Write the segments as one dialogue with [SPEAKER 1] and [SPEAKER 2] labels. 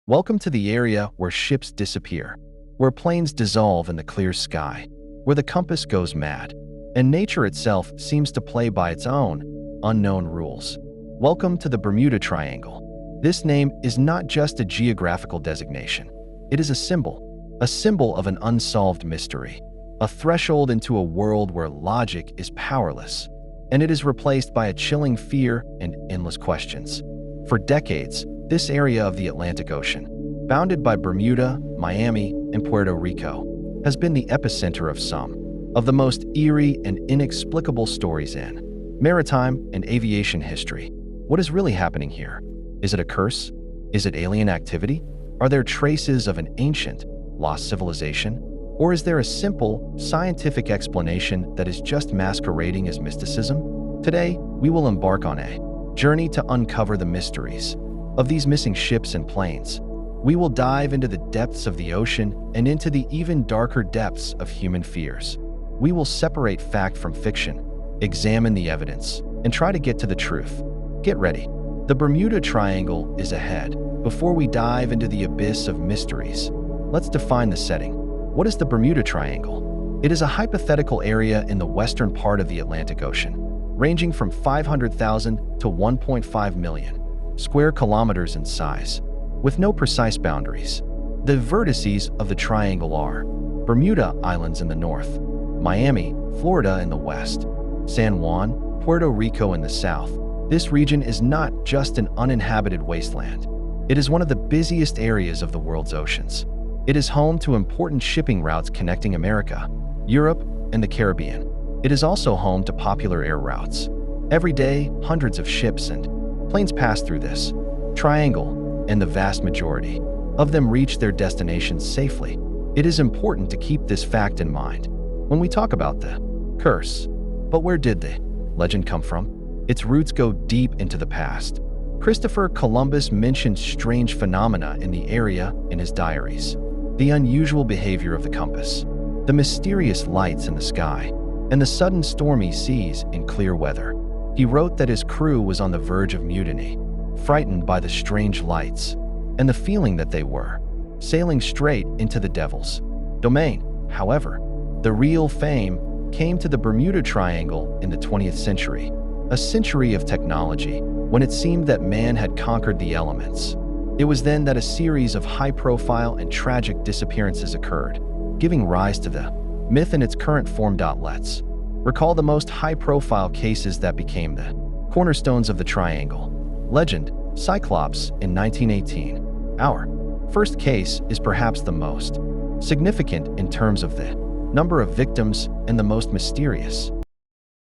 [SPEAKER 1] Welcome to the area where ships disappear, where planes dissolve in the clear sky, where the compass goes mad, and nature itself seems to play by its own, unknown rules. Welcome to the Bermuda Triangle. This name is not just a geographical designation. It is a symbol of an unsolved mystery, a threshold into a world where logic is powerless, and it is replaced by a chilling fear and endless questions. For decades, this area of the Atlantic Ocean, bounded by Bermuda, Miami, and Puerto Rico, has been the epicenter of some of the most eerie and inexplicable stories in maritime and aviation history. What is really happening here? Is it a curse? Is it alien activity? Are there traces of an ancient, lost civilization? Or is there a simple, scientific explanation that is just masquerading as mysticism? Today, we will embark on a journey to uncover the mysteries of these missing ships and planes. We will dive into the depths of the ocean and into the even darker depths of human fears. We will separate fact from fiction, examine the evidence, and try to get to the truth. Get ready. The Bermuda Triangle is ahead. Before we dive into the abyss of mysteries, let's define the setting. What is the Bermuda Triangle? It is a hypothetical area in the western part of the Atlantic Ocean, ranging from 500,000 to 1.5 million square kilometers in size, with no precise boundaries. The vertices of the triangle are Bermuda Islands in the north, Miami, Florida in the west, San Juan, Puerto Rico in the south. This region is not just an uninhabited wasteland. It is one of the busiest areas of the world's oceans. It is home to important shipping routes connecting America, Europe, and the Caribbean. It is also home to popular air routes. Every day, hundreds of ships and planes pass through this triangle, and the vast majority of them reach their destinations safely. It is important to keep this fact in mind when we talk about the curse. But where did the legend come from? Its roots go deep into the past. Christopher Columbus mentioned strange phenomena in the area in his diaries. The unusual behavior of the compass, the mysterious lights in the sky, and the sudden stormy seas in clear weather. He wrote that his crew was on the verge of mutiny, frightened by the strange lights and the feeling that they were sailing straight into the devil's domain. However, the real fame came to the Bermuda Triangle in the 20th century, a century of technology when it seemed that man had conquered the elements. It was then that a series of high-profile and tragic disappearances occurred, giving rise to the myth in its current form. Let's recall the most high-profile cases that became the cornerstones of the triangle. Legend, Cyclops in 1918. Our first case is perhaps the most significant in terms of the number of victims and the most mysterious.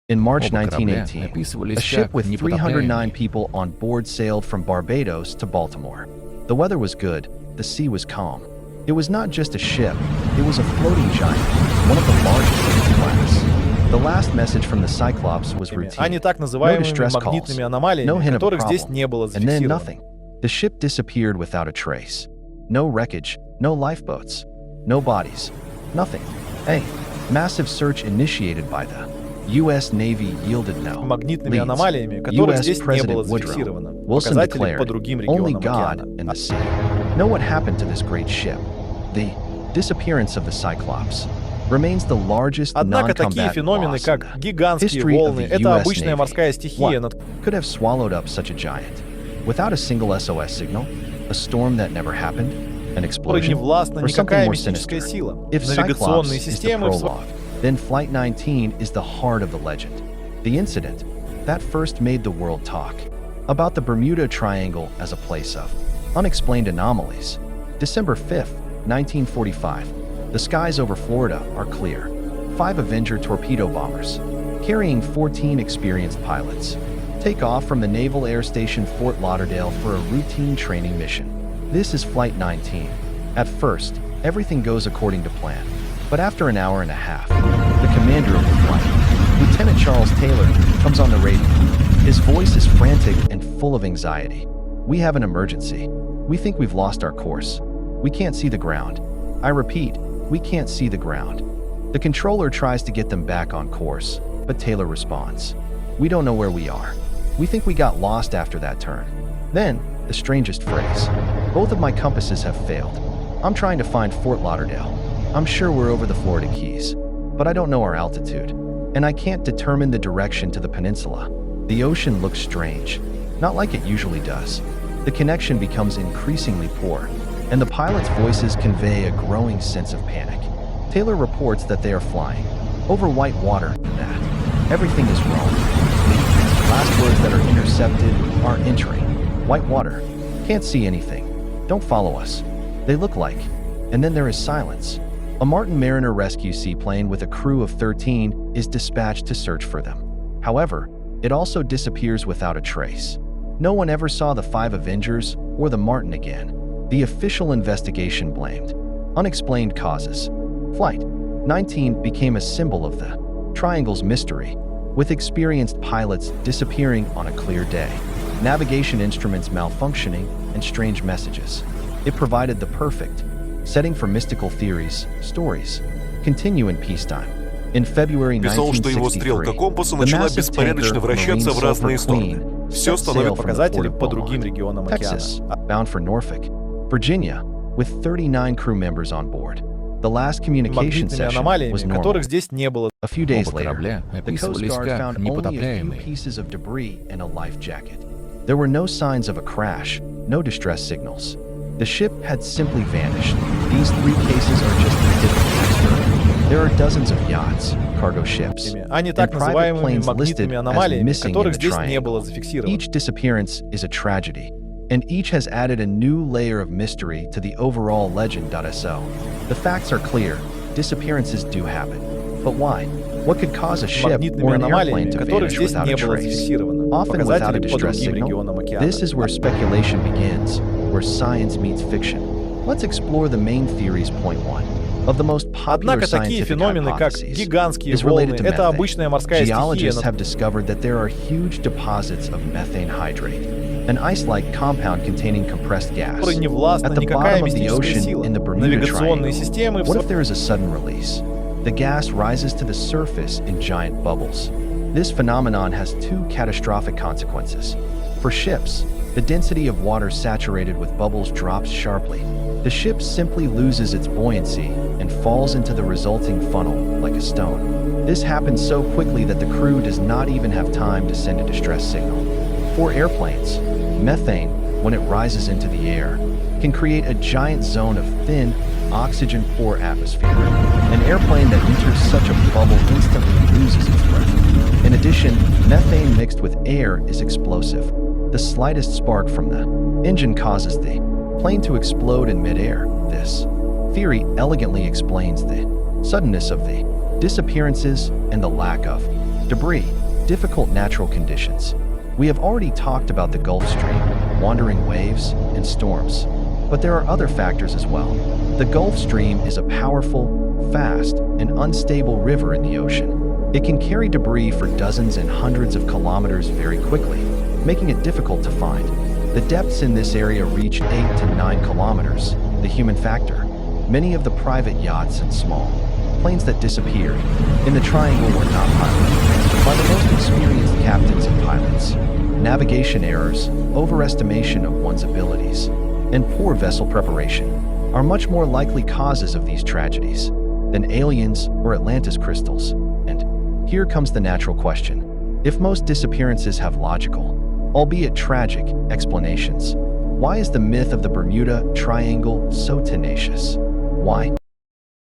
[SPEAKER 1] In March 1918, a ship with 309 people on board sailed from Barbados to Baltimore. The weather was good, the sea was calm. It was not just a ship, it was a floating giant, one of the largest of its class. The last message from the Cyclops was routine. No distress calls, no hint of a problem, and then nothing. The ship disappeared without a trace. No wreckage, no lifeboats, no bodies, nothing. A massive search initiated by the U.S. Navy yielded no leads. U.S. President Woodrow Wilson declared, "Only God and the sea know what happened to this great ship." The disappearance of the Cyclops remains the largest non-combatant loss in the history of the U.S. Navy. What could have swallowed up such a giant? Without a single SOS signal? A storm that never happened? An explosion? Or something more sinister? If Cyclops is the prologue, then Flight 19 is the heart of the legend. The incident that first made the world talk about the Bermuda Triangle as a place of unexplained anomalies. December 5th, 1945. The skies over Florida are clear. 5 Avenger torpedo bombers, carrying 14 experienced pilots, take off from the Naval Air Station Fort Lauderdale for a routine training mission. This is Flight 19. At first, everything goes according to plan. But after an hour and a half, the commander of the flight, Lieutenant Charles Taylor, comes on the radio. His voice is frantic and full of anxiety. "We have an emergency. We think we've lost our course. We can't see the ground. I repeat, we can't see the ground." The controller tries to get them back on course, but Taylor responds, "We don't know where we are. We think we got lost after that turn." Then, the strangest phrase. Both of my compasses have failed. I'm trying to find Fort Lauderdale. I'm sure we're over the Florida Keys, but I don't know our altitude, and I can't determine the direction to the peninsula. The ocean looks strange, not like it usually does. The connection becomes increasingly poor, and the pilots' voices convey a growing sense of panic. Taylor reports that they are flying over white water, that everything is wrong. The last words that are intercepted are entering. White water. Can't see anything. Don't follow us. They look like. And then there is silence. A Martin Mariner rescue seaplane with a crew of 13 is dispatched to search for them. However, it also disappears without a trace. No one ever saw the 5 Avengers or the Martin again. The official investigation blamed unexplained causes. Flight 19 became a symbol of the Triangle's mystery, with experienced pilots disappearing on a clear day, navigation instruments malfunctioning, and strange messages. It provided the perfect setting for mystical theories, stories continue in peacetime. In February
[SPEAKER 2] Писал, что его
[SPEAKER 1] 1963,
[SPEAKER 2] стрелка компаса
[SPEAKER 1] the
[SPEAKER 2] начала
[SPEAKER 1] massive
[SPEAKER 2] беспорядочно
[SPEAKER 1] tanker
[SPEAKER 2] вращаться в
[SPEAKER 1] Marine
[SPEAKER 2] разные
[SPEAKER 1] Sulphur
[SPEAKER 2] стороны.
[SPEAKER 1] Queen
[SPEAKER 2] Все
[SPEAKER 1] set sail
[SPEAKER 2] становится...
[SPEAKER 1] from the port
[SPEAKER 3] Показатели
[SPEAKER 1] of
[SPEAKER 3] по другим
[SPEAKER 1] Beaumont,
[SPEAKER 3] регионам
[SPEAKER 1] Texas,
[SPEAKER 3] океана.
[SPEAKER 1] bound for Norfolk, Virginia, with 39 crew members on board. The last communication
[SPEAKER 3] Магнитными
[SPEAKER 1] session
[SPEAKER 3] аномалиями,
[SPEAKER 1] was normal.
[SPEAKER 3] которых здесь не было.
[SPEAKER 1] A few days
[SPEAKER 4] Оба
[SPEAKER 1] later,
[SPEAKER 4] корабля
[SPEAKER 1] the Coast
[SPEAKER 4] описывались
[SPEAKER 1] Guard
[SPEAKER 4] как
[SPEAKER 1] found only a few
[SPEAKER 4] непотопляемые.
[SPEAKER 1] pieces of debris and a life jacket. There were no signs of a crash, no distress signals. The ship had simply vanished. These 3 cases are just the tip of the iceberg. There are dozens of yachts, cargo ships,
[SPEAKER 3] Они
[SPEAKER 1] and
[SPEAKER 3] так
[SPEAKER 1] private
[SPEAKER 3] называемыми
[SPEAKER 1] planes listed
[SPEAKER 3] магнитными
[SPEAKER 1] as
[SPEAKER 3] аномалиями,
[SPEAKER 1] missing in
[SPEAKER 3] которых
[SPEAKER 1] the
[SPEAKER 3] здесь не было
[SPEAKER 1] triangle.
[SPEAKER 3] зафиксировано.
[SPEAKER 1] Each disappearance is a tragedy, and each has added a new layer of mystery to the overall legend.so. The facts are clear. Disappearances do happen. But why? What could cause a ship
[SPEAKER 3] Магнитными
[SPEAKER 1] or an airplane
[SPEAKER 3] аномалиями,
[SPEAKER 1] to
[SPEAKER 3] которых
[SPEAKER 1] vanish
[SPEAKER 3] здесь
[SPEAKER 1] without
[SPEAKER 3] не
[SPEAKER 1] a
[SPEAKER 3] было
[SPEAKER 1] trace?
[SPEAKER 3] зафиксировано.
[SPEAKER 1] Often without a
[SPEAKER 3] Показатели по
[SPEAKER 1] distress
[SPEAKER 3] другим
[SPEAKER 1] signal.
[SPEAKER 3] регионам океана.
[SPEAKER 1] This is where speculation begins, where science meets fiction. Let's explore the main theories. Point 1. Of the most popular
[SPEAKER 3] Однако такие
[SPEAKER 1] scientific
[SPEAKER 3] феномены, как
[SPEAKER 1] hypotheses
[SPEAKER 3] гигантские
[SPEAKER 1] is
[SPEAKER 3] волны,
[SPEAKER 1] related to
[SPEAKER 3] это
[SPEAKER 1] methane.
[SPEAKER 3] обычная морская стихия.
[SPEAKER 1] Geologists have discovered that there are huge deposits of methane hydrate, an ice-like compound containing compressed gas,
[SPEAKER 3] которой не властна
[SPEAKER 1] at the
[SPEAKER 3] никакая
[SPEAKER 1] bottom of the
[SPEAKER 3] мистическая
[SPEAKER 1] ocean
[SPEAKER 3] сила.
[SPEAKER 1] in the Bermuda
[SPEAKER 3] Навигационные
[SPEAKER 1] Triangle.
[SPEAKER 3] системы...
[SPEAKER 1] What if there is a sudden release? The gas rises to the surface in giant bubbles. This phenomenon has 2 catastrophic consequences. For ships, the density of water saturated with bubbles drops sharply. The ship simply loses its buoyancy and falls into the resulting funnel like a stone. This happens so quickly that the crew does not even have time to send a distress signal. For airplanes, methane, when it rises into the air, can create a giant zone of thin, oxygen-poor atmosphere. An airplane that enters such a bubble instantly loses its breath. In addition, methane mixed with air is explosive. The slightest spark from the engine causes the plane to explode in midair. This theory elegantly explains the suddenness of the disappearances and the lack of debris, difficult natural conditions. We have already talked about the Gulf Stream, wandering waves, and storms. But there are other factors as well. The Gulf Stream is a powerful, fast, and unstable river in the ocean. It can carry debris for dozens and hundreds of kilometers very quickly, making it difficult to find. The depths in this area reach 8 to 9 kilometers, the human factor. Many of the private yachts and small planes that disappeared in the triangle were not piloted by the most experienced captains and pilots. Navigation errors, overestimation of one's abilities, and poor vessel preparation are much more likely causes of these tragedies than aliens or Atlantis crystals. And here comes the natural question. If most disappearances have logical, albeit tragic, explanations, why is the myth of the Bermuda Triangle so tenacious? Why?